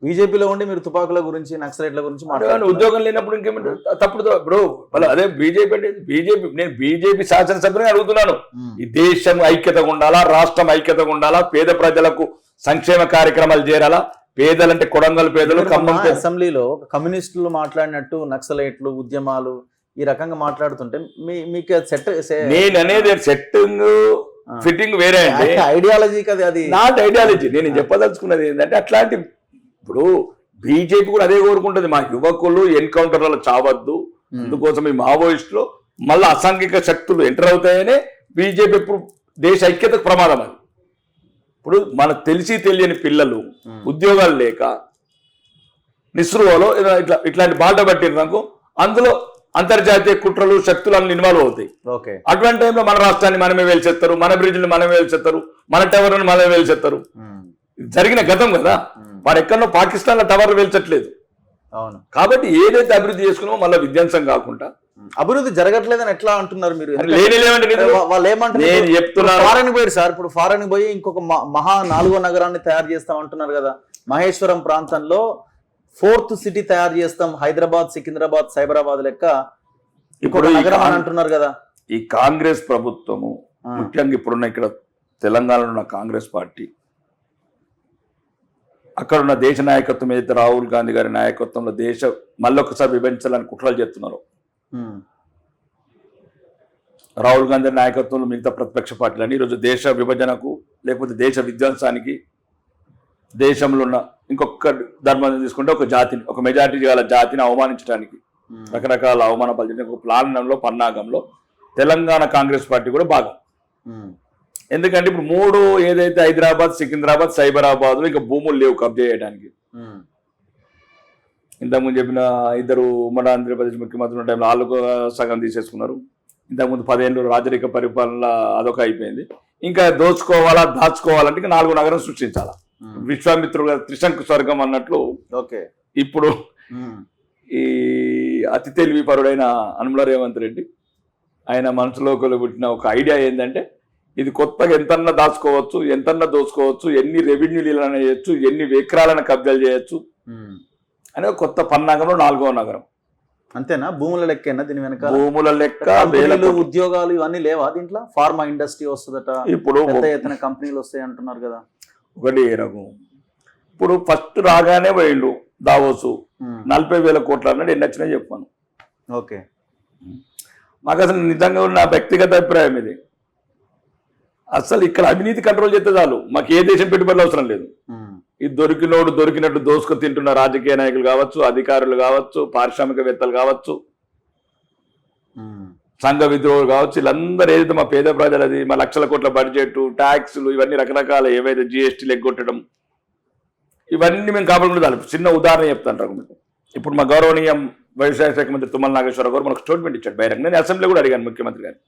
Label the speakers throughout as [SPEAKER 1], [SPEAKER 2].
[SPEAKER 1] బీజేపీలో ఉండి మీరు తుపాకుల గురించి నక్సలైట్ల గురించి మాట్లాడారు.
[SPEAKER 2] ఉద్యోగం లేనప్పుడు ఇంకేమంటే తప్పుడు బ్రో. మళ్ళీ అదే బీజేపీ అంటే నేను బీజేపీ శాసనసభ్యుని అడుగుతున్నాను. ఈ దేశం ఐక్యతగా ఉండాలా, రాష్ట్రం ఐక్యతగా ఉండాలా, పేద ప్రజలకు సంక్షేమ కార్యక్రమాలు చేరాలా. పేదలంటే కొడంగల్ పేదలు, ఖమ్మం
[SPEAKER 1] అసెంబ్లీలో కమ్యూనిస్టులు మాట్లాడినట్టు నక్సలైట్లు ఉద్యమాలు ఈ రకంగా మాట్లాడుతుంటే మీకు సెట్
[SPEAKER 2] నేను అనేది సెట్టింగ్ ఫిట్టింగ్ వేరే అండి.
[SPEAKER 1] ఐడియాలజీ కదా అది,
[SPEAKER 2] నాట్ ఐడియాలజీ. నేను చెప్పదలుచుకున్నది ఏంటంటే అట్లాంటి ఇప్పుడు బీజేపీ కూడా అదే కోరుకుంటుంది, మా యువకులు ఎన్కౌంటర్లలో చావద్దు, అందుకోసం ఈ మావోయిస్టులు మళ్ళీ అసాంఘిక శక్తులు ఎంటర్ అవుతాయనే బీజేపీ ఇప్పుడు దేశ ఐక్యతకు ప్రమాదం. అది ఇప్పుడు మనకు తెలిసి తెలియని పిల్లలు ఉద్యోగాలు లేక నిస్రువలో ఇట్లాంటి బాట పట్టినాకు అందులో అంతర్జాతీయ కుట్రలు శక్తులు అన్ని ఇన్వాల్వ్ అవుతాయి. అటువంటి టైంలో మన రాష్ట్రాన్ని మనమే వేల్చేస్తారు, మన బ్రిడ్జ్ని మనమే వేల్చేస్తారు, మన టవర్ని మనమే వేల్చేస్తారు. జరిగిన గతం కదా. వాడు ఎక్కడో పాకిస్తాన్ లో టవర్లు వేల్చట్లేదు.
[SPEAKER 1] అవును.
[SPEAKER 2] కాబట్టి ఏదైతే అభివృద్ధి చేసుకున్నామో మళ్ళీ విధ్వంసం కాకుండా
[SPEAKER 1] అభివృద్ధి జరగట్లేదని ఎట్లా అంటున్నారు మీరు?
[SPEAKER 2] వాళ్ళు
[SPEAKER 1] ఏమంటారు? ఫారెన్ పోయారు సార్. ఇప్పుడు ఫారెన్ పోయి ఇంకొక మహా 4వ నగరాన్ని తయారు చేస్తాం అంటున్నారు కదా. మహేశ్వరం ప్రాంతంలో 4th సిటీ తయారు చేస్తాం, హైదరాబాద్, సికింద్రాబాద్, సైబరాబాద్ లెక్క ఇప్పుడు నగరం అని అంటున్నారు కదా.
[SPEAKER 2] ఈ కాంగ్రెస్ ప్రభుత్వము ముఖ్యంగా ఇప్పుడున్న ఇక్కడ తెలంగాణలో ఉన్న కాంగ్రెస్ పార్టీ అక్కడ ఉన్న దేశ నాయకత్వం ఏదైతే రాహుల్ గాంధీ గారి నాయకత్వంలో దేశం మళ్ళొకసారి విభజించాలని కుట్రలు చేస్తున్నారు. రాహుల్ గాంధీ నాయకత్వంలో మిగతా ప్రతిపక్ష పార్టీలని ఈరోజు దేశ విభజనకు లేకపోతే దేశ విధ్వంసానికి, దేశంలో ఉన్న ఇంకొక ధర్మాన్ని తీసుకుంటే ఒక జాతిని, ఒక మెజారిటీ గల జాతిని అవమానించడానికి రకరకాల అవమానపరిచిన ఒక ప్లానంలో పన్నాగంలో తెలంగాణ కాంగ్రెస్ పార్టీ కూడా భాగం. ఎందుకంటే ఇప్పుడు 3 ఏదైతే హైదరాబాద్, సికింద్రాబాద్, సైబరాబాద్ ఇంకా భూములు లేవు కబ్జా చేయడానికి. ఇంతకుముందు చెప్పిన 2 ఉమ్మడి ఆంధ్రప్రదేశ్ ముఖ్యమంత్రి టైంలో వాళ్ళకు సగం తీసేసుకున్నారు. ఇంతకుముందు 10 ఏళ్ళు రాజరిక పరిపాలన అదొక అయిపోయింది. ఇంకా దోచుకోవాలా, దాచుకోవాలంటే ఇంకా 4వ నగరం సృష్టించాలా. విశ్వామిత్రుడు త్రిశంకు స్వర్గం అన్నట్లు ఇప్పుడు ఈ అతి తెలివి పరుడైన అనుమల రేవంత్ రెడ్డి ఆయన మనసులో పుట్టిన ఒక ఐడియా ఏంటంటే ఇది కొత్తగా ఎంతన్నా దాచుకోవచ్చు, ఎంతన్నా దోచుకోవచ్చు, ఎన్ని రెవెన్యూ లీలన చేయొచ్చు, ఎన్ని ఎకరాలను కబ్జాలు చేయొచ్చు అనే కొత్త పన్నాగంలో 4వ నగరం.
[SPEAKER 1] అంతేనా? భూముల లెక్క దీని వెనక?
[SPEAKER 2] భూముల లెక్క,
[SPEAKER 1] ఉద్యోగాలు ఇవన్నీ లేవా దీంట్లో? ఫార్మా ఇండస్ట్రీ వస్తుందట, ఇప్పుడు పెద్ద కంపెనీలు వస్తాయి అంటున్నారు కదా.
[SPEAKER 2] ఒకటి రకం ఇప్పుడు ఫస్ట్ రాగానే పోయిండు దావోసు 40,000 కోట్లు అన్నాడు. ఎన్ని వచ్చినా చెప్పాను.
[SPEAKER 1] ఓకే,
[SPEAKER 2] మాకు అసలు నిజంగా ఉన్న వ్యక్తిగత అభిప్రాయం ఇది. అసలు ఇక్కడ అవినీతి కంట్రోల్ చేస్తే చాలు, మాకు ఏ దేశం పెట్టుబడులు అవసరం లేదు. ఇది దొరికినోడు దొరికినట్టు దోసుకు తింటున్న రాజకీయ నాయకులు కావచ్చు, అధికారులు కావచ్చు, పారిశ్రామికవేత్తలు కావచ్చు, సంఘ విద్రోహులు కావచ్చు, వీళ్ళందరూ ఏదైతే మా పేద ప్రజలది మా లక్షల కోట్ల బడ్జెట్, ట్యాక్సులు ఇవన్నీ రకరకాల ఏవైతే జిఎస్టీలు ఎగ్గొట్టడం ఇవన్నీ మేము కాపాడుకుంటే చిన్న ఉదాహరణ చెప్తాను మీకు. ఇప్పుడు మా గౌరవనీయం వ్యవసాయ శాఖ మంత్రి తుమ్మల నాగేశ్వరరావు గారు మనకు స్టేట్మెంట్ ఇచ్చాడు బహిరంగ. నేను అసెంబ్లీ కూడా అడిగాను ముఖ్యమంత్రి గారు.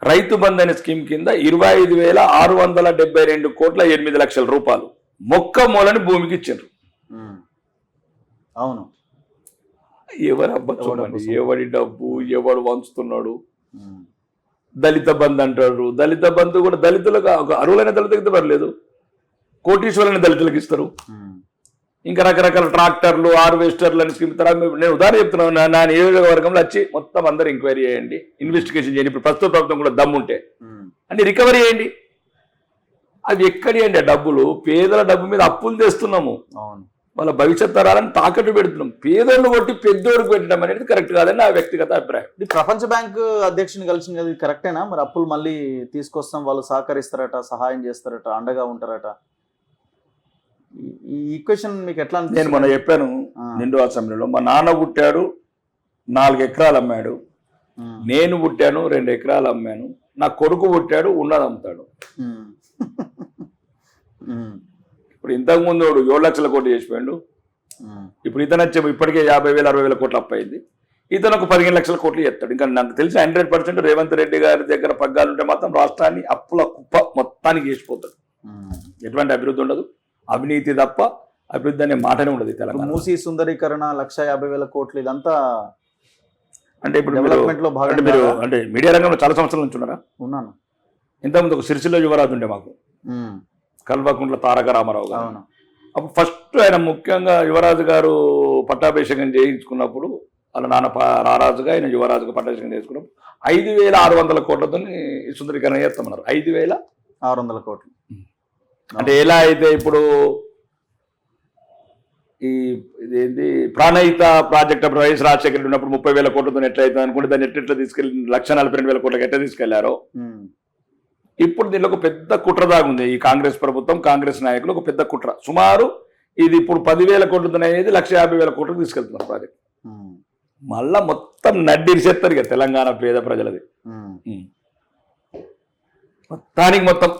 [SPEAKER 2] రైతు బంధు అనే స్కీమ్ కింద 25,672 కోట్ల 8 లక్షల రూపాయలు మొక్క మూలని భూమికి ఇచ్చారు.
[SPEAKER 1] అవును.
[SPEAKER 2] ఎవరు అబ్బా చూడండి, ఎవడి డబ్బు ఎవడు వంచుతున్నాడు. దళిత బంధు అంటారు. దళిత బంధు కూడా దళితులకు అర్హులైన దళితులకి పర్లేదు, కోటీశ్వరులైన దళితులకు ఇస్తారు. ఇంకా రకరకాల ట్రాక్టర్లు, హార్వెస్టర్లు అని స్కీమ్. నేను ఉదాహరణ చెప్తున్నాను. నా నియోజకవర్గంలో వచ్చి మొత్తం అందరూ ఎంక్వైరీ చేయండి, ఇన్వెస్టిగేషన్ చేయండి. ఇప్పుడు ప్రస్తుత ప్రభుత్వం కూడా దమ్ముంటే అన్ని రికవరీ చేయండి. అది ఎక్కడి అండి డబ్బులు? పేదల డబ్బు మీద అప్పులు తెస్తున్నాము, వాళ్ళ భవిష్యత్ తరాలను తాకట్టు పెడుతున్నాం. పేదోళ్ళు కొట్టి పెద్దోడికి పెట్టడం అనేది కరెక్ట్ కాదని నా వ్యక్తిగత అభిప్రాయం.
[SPEAKER 1] ఇది ప్రపంచ బ్యాంక్ అధ్యక్షుని కలిసింది కదా, ఇది కరెక్టేనా? మరి అప్పులు మళ్ళీ తీసుకొస్తాం, వాళ్ళు సహకరిస్తారట, సహాయం చేస్తారట, అండగా ఉంటారట. ఈ ఈక్వేషన్ మీకు ఎట్లా?
[SPEAKER 2] నేను మొన్న చెప్పాను నిండు అసెంబ్లీలో, మా నాన్న పుట్టాడు 4 ఎకరాలు అమ్మాడు, నేను పుట్టాను 2 ఎకరాలు అమ్మాను, నా కొడుకు పుట్టాడు ఉన్నది అమ్ముతాడు. ఇప్పుడు ఇంతకుముందు 7 లక్షల కోట్లు చేసిపోయాడు. ఇప్పుడు ఇతను వచ్చే ఇప్పటికే 50,000 60,000 కోట్లు అప్పయింది. ఇతను ఒక 15 లక్షల కోట్లు చేస్తాడు. ఇంకా నాకు తెలిసి 100% రేవంత్ రెడ్డి గారి దగ్గర పగ్గాలుంటే మాత్రం రాష్ట్రాన్ని అప్పుల కుప్ప మొత్తానికి చేసిపోతాడు. ఎటువంటి అభివృద్ధి ఉండదు, అవినీతి తప్ప అభివృద్ధి అనే మాటనే ఉండదు తెలంగాణ.
[SPEAKER 1] మూసీ సుందరీకరణ 1,50,000 కోట్లు ఇదంతా
[SPEAKER 2] అంటే ఇప్పుడు డెవలప్మెంట్ లో భాగంగా మీరు అంటే మీడియా రంగంలో చాలా సంవత్సరాల నుంచి ఉన్నారా?
[SPEAKER 1] ఉన్నాను.
[SPEAKER 2] ఇంతకుముందు ఒక సిరిసిల్ల యువరాజు ఉండే మాకు, కల్వకుంట్ల తారక రామారావు గారు. అప్పుడు ఫస్ట్ ఆయన ముఖ్యంగా యువరాజు గారు పట్టాభిషేకం చేయించుకున్నప్పుడు వాళ్ళ నాన్న రారాజుగా ఆయన యువరాజుగా పట్టాభిషేకం చేసుకున్నప్పుడు 5,600 కోట్లతో సుందరీకరణ చేస్తామన్నారు.
[SPEAKER 1] 5,600 కోట్లు
[SPEAKER 2] అంటే ఎలా అయితే ఇప్పుడు ఇదేంటి ప్రాణహిత ప్రాజెక్ట్ అప్పుడు వైఎస్ రాజశేఖర రెడ్డి ఉన్నప్పుడు 30,000 కోట్లతో ఎట్లయితే అనుకుంటే దాన్ని ఎట్లా తీసుకెళ్ళి 1,42,000 కోట్లకి ఎట్లా తీసుకెళ్లారో ఇప్పుడు దీనిలో ఒక పెద్ద కుట్ర దాగుంది. ఈ కాంగ్రెస్ ప్రభుత్వం కాంగ్రెస్ నాయకులు ఒక పెద్ద కుట్ర. సుమారు ఇది ఇప్పుడు 10,000 కోట్లతో అయ్యేది 1,50,000 కోట్లకు తీసుకెళ్తున్నారు ప్రాజెక్ట్. మళ్ళా మొత్తం నడ్డిరిసేస్తారు ఇక తెలంగాణ పేద ప్రజలది మొత్తానికి మొత్తం